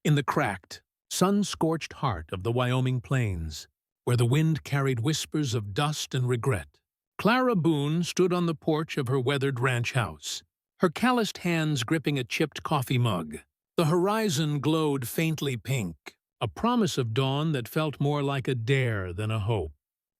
in the cracked, sun-scorched heart of the Wyoming plains, where the wind carried whispers of dust and regret. Clara Boone stood on the porch of her weathered ranch house, her calloused hands gripping a chipped coffee mug. The horizon glowed faintly pink, a promise of dawn that felt more like a dare than a hope.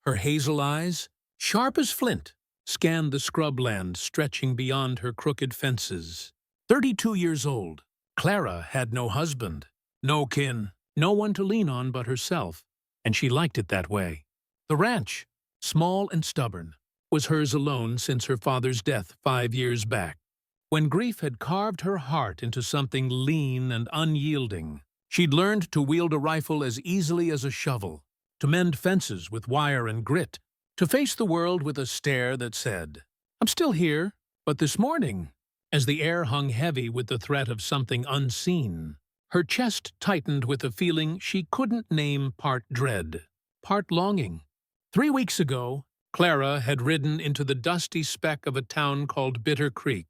Her hazel eyes, sharp as flint, scanned the scrubland stretching beyond her crooked fences. 32 years old, Clara had no husband, no kin, no one to lean on but herself, and she liked it that way. The ranch, small and stubborn, was hers alone since her father's death 5 years back. When grief had carved her heart into something lean and unyielding, she'd learned to wield a rifle as easily as a shovel, to mend fences with wire and grit, to face the world with a stare that said, "I'm still here, but this morning," as the air hung heavy with the threat of something unseen, her chest tightened with a feeling she couldn't name, part dread, part longing. 3 weeks ago, Clara had ridden into the dusty speck of a town called Bitter Creek,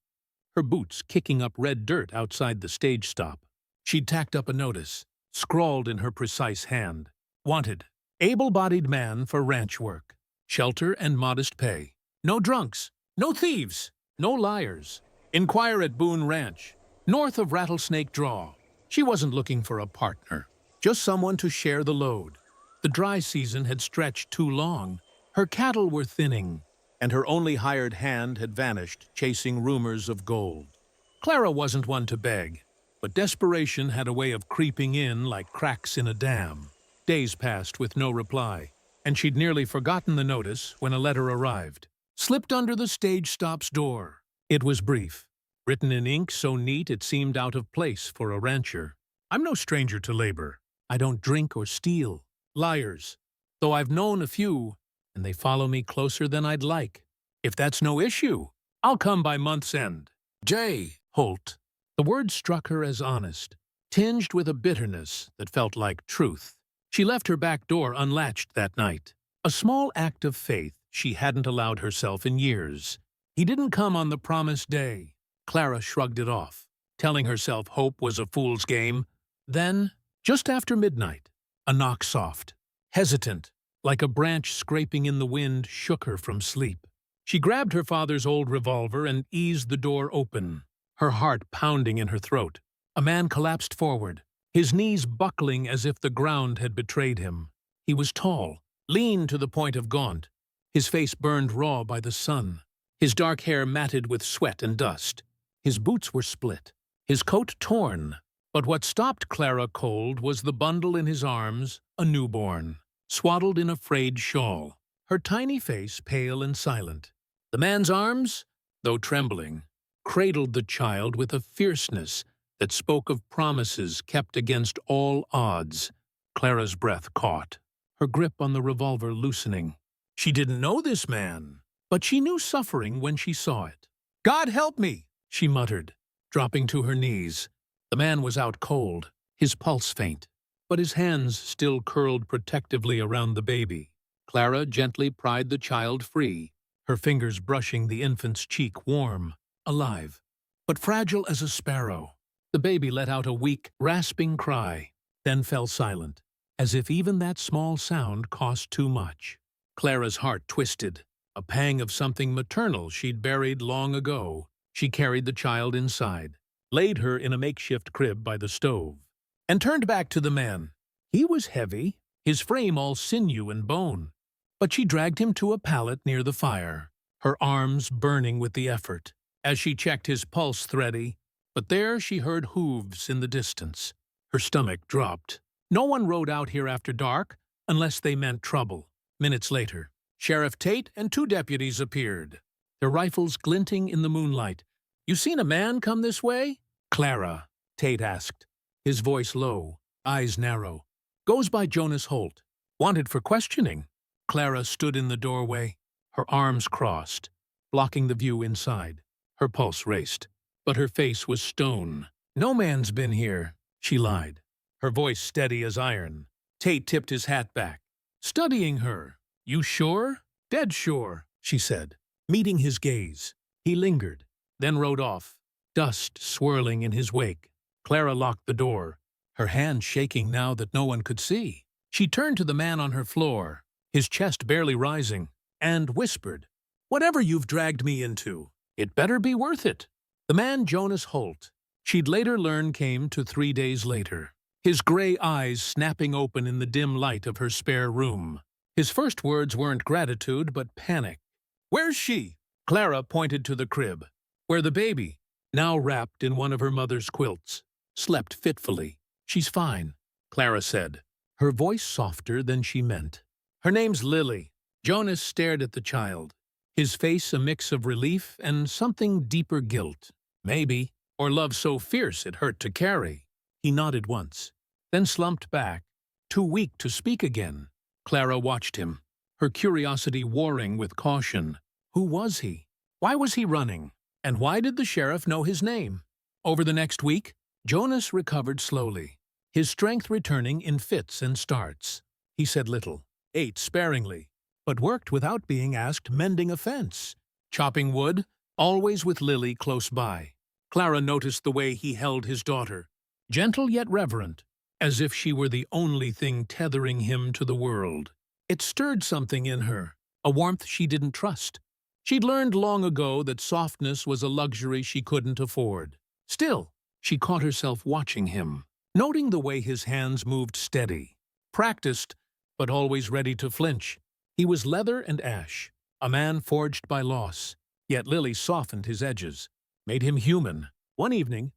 her boots kicking up red dirt outside the stage stop. She'd tacked up a notice, scrawled in her precise hand, "Wanted, able-bodied man for ranch work, shelter and modest pay. No drunks, no thieves, no liars. Inquire at Boone Ranch, north of Rattlesnake Draw." She wasn't looking for a partner, just someone to share the load. The dry season had stretched too long. Her cattle were thinning, and her only hired hand had vanished, chasing rumors of gold. Clara wasn't one to beg, but desperation had a way of creeping in like cracks in a dam. Days passed with no reply, and she'd nearly forgotten the notice when a letter arrived, slipped under the stage stop's door. It was brief, written in ink so neat it seemed out of place for a rancher. "I'm no stranger to labor. I don't drink or steal. Liars. Though I've known a few, and they follow me closer than I'd like. If that's no issue, I'll come by month's end. J. Holt." The word struck her as honest, tinged with a bitterness that felt like truth. She left her back door unlatched that night, a small act of faith she hadn't allowed herself in years. He didn't come on the promised day. Clara shrugged it off, telling herself hope was a fool's game. Then, just after midnight, a knock soft, hesitant, like a branch scraping in the wind, shook her from sleep. She grabbed her father's old revolver and eased the door open, her heart pounding in her throat. A man collapsed forward, his knees buckling as if the ground had betrayed him. He was tall, lean to the point of gaunt, his face burned raw by the sun, his dark hair matted with sweat and dust. His boots were split, his coat torn, but what stopped Clara cold was the bundle in his arms, a newborn, swaddled in a frayed shawl, her tiny face pale and silent. The man's arms, though trembling, cradled the child with a fierceness that spoke of promises kept against all odds. Clara's breath caught, her grip on the revolver loosening. She didn't know this man, but she knew suffering when she saw it. "God help me!" she muttered, dropping to her knees. The man was out cold, his pulse faint, but his hands still curled protectively around the baby. Clara gently pried the child free, her fingers brushing the infant's cheek warm, alive, but fragile as a sparrow. The baby let out a weak, rasping cry, then fell silent, as if even that small sound cost too much. Clara's heart twisted, a pang of something maternal she'd buried long ago. She carried the child inside, laid her in a makeshift crib by the stove, and turned back to the man. He was heavy, his frame all sinew and bone, but she dragged him to a pallet near the fire, her arms burning with the effort. As she checked his pulse thready, but there she heard hooves in the distance. Her stomach dropped. No one rode out here after dark, unless they meant trouble. Minutes later, Sheriff Tate and 2 deputies appeared, their rifles glinting in the moonlight. "You seen a man come this way?" "Clara," Tate asked, his voice low, eyes narrow. "Goes by Jonas Holt. Wanted for questioning." Clara stood in the doorway, her arms crossed, blocking the view inside. Her pulse raced, but her face was stone. "No man's been here," she lied, her voice steady as iron. Tate tipped his hat back, studying her. "You sure?" "Dead sure," she said, meeting his gaze. He lingered, then rode off, dust swirling in his wake. Clara locked the door, her hand shaking now that no one could see. She turned to the man on her floor, his chest barely rising, and whispered, "Whatever you've dragged me into, it better be worth it." The man Jonas Holt, she'd later learn, came to 3 days later, his gray eyes snapping open in the dim light of her spare room. His first words weren't gratitude, but panic. "Where's she?" Clara pointed to the crib, where the baby, now wrapped in one of her mother's quilts, slept fitfully. "She's fine," Clara said, her voice softer than she meant. "Her name's Lily." Jonas stared at the child, his face a mix of relief and something deeper guilt. Maybe, or love so fierce it hurt to carry. He nodded once, then slumped back, too weak to speak again. Clara watched him, her curiosity warring with caution. Who was he? Why was he running? And why did the sheriff know his name? Over the next week, Jonas recovered slowly, his strength returning in fits and starts. He said little, ate sparingly, but worked without being asked, mending a fence, chopping wood, always with Lily close by. Clara noticed the way he held his daughter, gentle yet reverent, as if she were the only thing tethering him to the world. It stirred something in her, a warmth she didn't trust. She'd learned long ago that softness was a luxury she couldn't afford. Still, she caught herself watching him, noting the way his hands moved steady, practiced, but always ready to flinch. He was leather and ash, a man forged by loss, yet Lily softened his edges, made him human. One evening,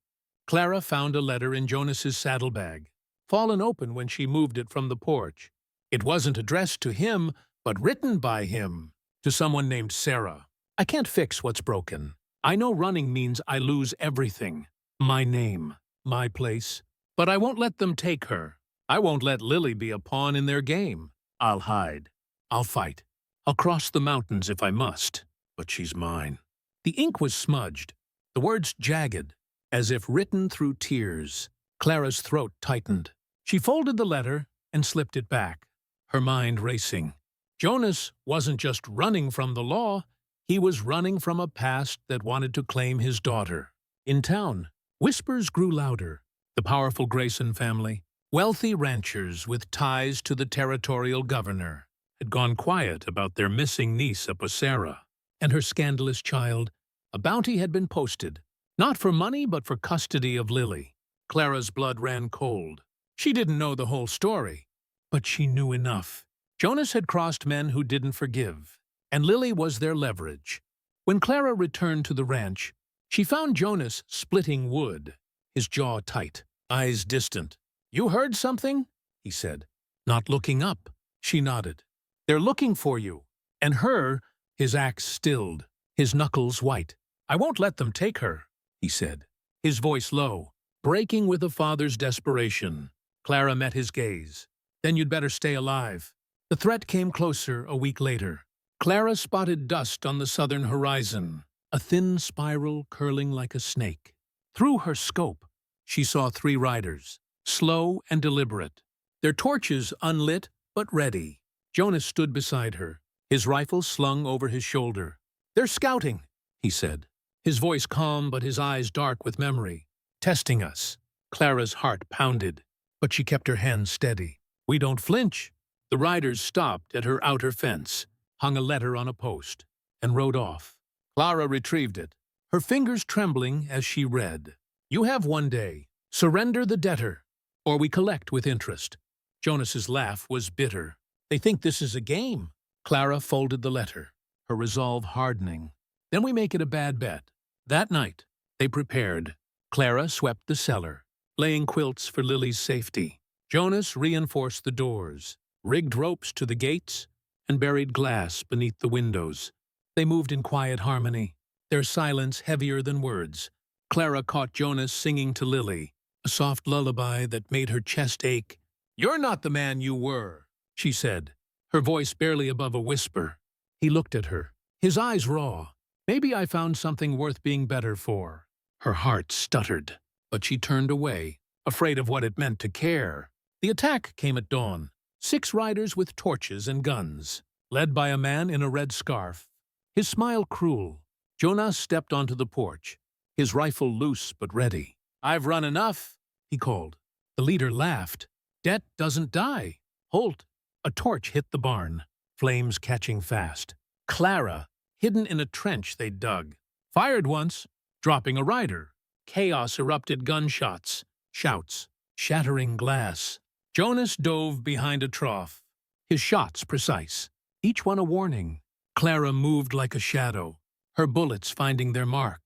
Clara found a letter in Jonas's saddlebag, fallen open when she moved it from the porch. It wasn't addressed to him, but written by him, to someone named Sarah. "I can't fix what's broken. I know running means I lose everything. My name, my place. But I won't let them take her. I won't let Lily be a pawn in their game. I'll hide. I'll fight. I'll cross the mountains if I must. But she's mine." The ink was smudged, the words jagged, as if written through tears. Clara's throat tightened. She folded the letter and slipped it back, her mind racing. Jonas wasn't just running from the law, he was running from a past that wanted to claim his daughter. In town, whispers grew louder. The powerful Grayson family, wealthy ranchers with ties to the territorial governor, had gone quiet about their missing niece, Sarah, and her scandalous child. A bounty had been posted, not for money but for custody of Lily. Clara's blood ran cold. She didn't know the whole story, but she knew enough. Jonas had crossed men who didn't forgive, and Lily was their leverage. When Clara returned to the ranch, she found Jonas splitting wood, his jaw tight, eyes distant. "You heard something?" he said. Not looking up, she nodded. "They're looking for you." And her, his axe stilled, his knuckles white. "I won't let them take her," he said, his voice low, breaking with a father's desperation. Clara met his gaze. "Then you'd better stay alive." The threat came closer a week later. Clara spotted dust on the southern horizon, a thin spiral curling like a snake. Through her scope, she saw 3 riders, slow and deliberate, their torches unlit but ready. Jonas stood beside her, his rifle slung over his shoulder. "They're scouting," he said, his voice calm but his eyes dark with memory. "Testing us." Clara's heart pounded, but she kept her hands steady. "We don't flinch." The riders stopped at her outer fence, hung a letter on a post, and rode off. Clara retrieved it, her fingers trembling as she read. "You have 1 day. Surrender the debtor, or we collect with interest." Jonas's laugh was bitter. "They think this is a game." Clara folded the letter, her resolve hardening. "Then we make it a bad bet." That night, they prepared. Clara swept the cellar, laying quilts for Lily's safety. Jonas reinforced the doors, rigged ropes to the gates, and buried glass beneath the windows. They moved in quiet harmony, their silence heavier than words. Clara caught Jonas singing to Lily, a soft lullaby that made her chest ache. "You're not the man you were," she said, her voice barely above a whisper. He looked at her, his eyes raw. "Maybe I found something worth being better for." Her heart stuttered, but she turned away, afraid of what it meant to care. The attack came at dawn. 6 riders with torches and guns, led by a man in a red scarf, his smile cruel. Jonas stepped onto the porch, his rifle loose but ready. "I've run enough," he called. The leader laughed. Debt doesn't die. Holt. A torch hit the barn, flames catching fast. Clara, hidden in a trench they'd dug. Fired once, dropping a rider. Chaos erupted, gunshots, shouts, shattering glass. Jonas dove behind a trough, his shots precise, each one a warning. Clara moved like a shadow, her bullets finding their mark.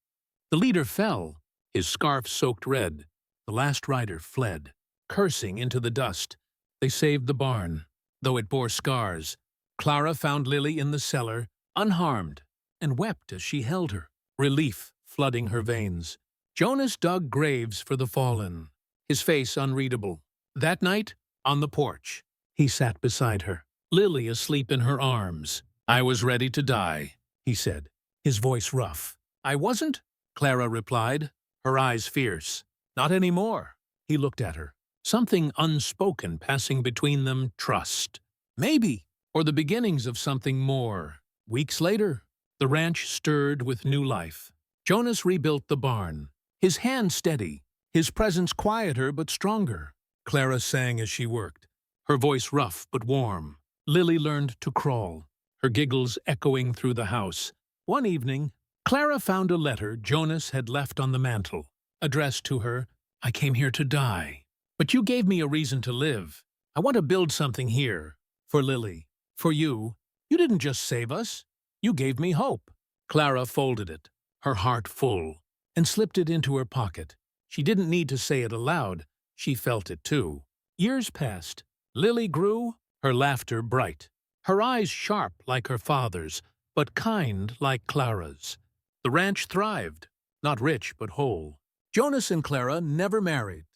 The leader fell, his scarf soaked red. The last rider fled, cursing into the dust. They saved the barn, though it bore scars. Clara found Lily in the cellar, unharmed, and wept as she held her, relief flooding her veins. Jonas dug graves for the fallen, his face unreadable. That night, on the porch, he sat beside her, Lily asleep in her arms. "I was ready to die," he said, his voice rough. "I wasn't," Clara replied, her eyes fierce. "Not anymore." He looked at her, something unspoken passing between them, trust. Maybe, or the beginnings of something more. Weeks later, the ranch stirred with new life. Jonas rebuilt the barn, his hand steady, his presence quieter but stronger. Clara sang as she worked, her voice rough but warm. Lily learned to crawl, her giggles echoing through the house. One evening, Clara found a letter Jonas had left on the mantel, addressed to her, "I came here to die, but you gave me a reason to live. I want to build something here. For Lily, for you. You didn't just save us, you gave me hope." Clara folded it, her heart full, and slipped it into her pocket. She didn't need to say it aloud, she felt it too. Years passed. Lily grew, her laughter bright, her eyes sharp like her father's, but kind like Clara's. The ranch thrived, not rich but whole. Jonas and Clara never married,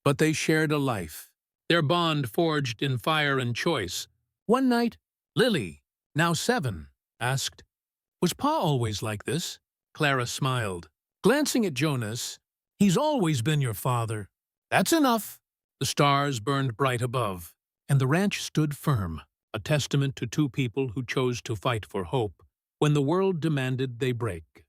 but they shared a life, their bond forged in fire and choice. One night, Lily, now 7, asked, "Was Pa always like this?" Clara smiled, glancing at Jonas. "He's always been your father." "That's enough." The stars burned bright above, and the ranch stood firm, a testament to two people who chose to fight for hope when the world demanded they break.